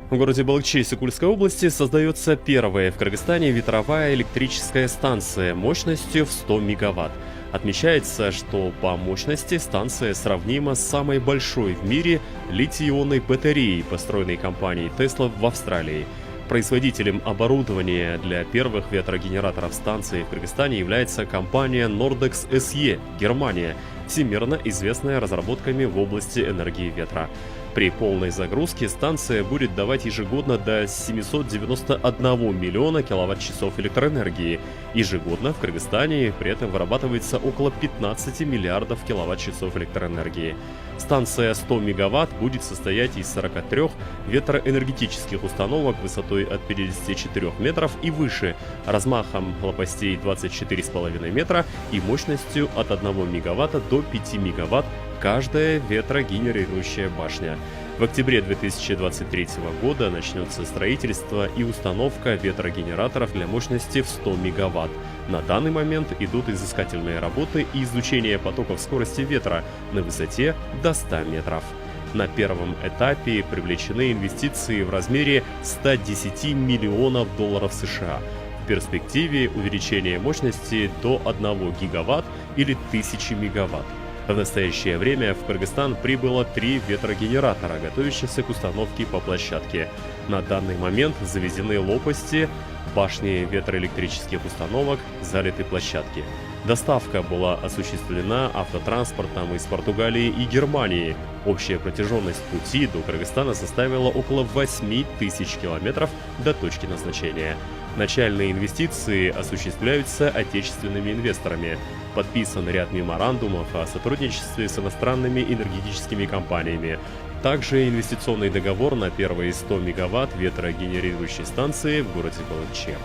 В городе Балыкчи Сыкульской области создается первая в Кыргызстане ветровая электрическая станция мощностью в 100 мегаватт. Отмечается, что по мощности станция сравнима с самой большой в мире литий-ионной батареей, построенной компанией Tesla в Австралии. Производителем оборудования для первых ветрогенераторов станции в Кыргызстане является компания Nordex SE, Германия, всемирно известная разработками в области энергии ветра. При полной загрузке станция будет давать ежегодно до 791 миллиона киловатт-часов электроэнергии. Ежегодно в Кыргызстане при этом вырабатывается около 15 миллиардов киловатт-часов электроэнергии. Станция 100 мегаватт будет состоять из 43 ветроэнергетических установок высотой от 54 метров и выше, размахом лопастей 24,5 метра и мощностью от 1 мегаватта до 5 мегаватт каждая ветрогенерирующая башня. В октябре 2023 года начнется строительство и установка ветрогенераторов для мощности в 100 мегаватт. На данный момент идут изыскательные работы и изучение потоков скорости ветра на высоте до 100 метров. На первом этапе привлечены инвестиции в размере 110 миллионов долларов США. В перспективе увеличение мощности до 1 гигаватт или 1000 мегаватт. В настоящее время в Кыргызстан прибыло 3 ветрогенератора, готовящихся к установке по площадке. На данный момент завезены лопасти, башни ветроэлектрических установок, залиты площадки. Доставка была осуществлена автотранспортом из Португалии и Германии. Общая протяженность пути до Кыргызстана составила около 8000 километров до точки назначения. Начальные инвестиции осуществляются отечественными инвесторами. Подписан ряд меморандумов о сотрудничестве с иностранными энергетическими компаниями. Также инвестиционный договор на первые 100 мегаватт ветрогенерирующей станции в городе Балыкчи.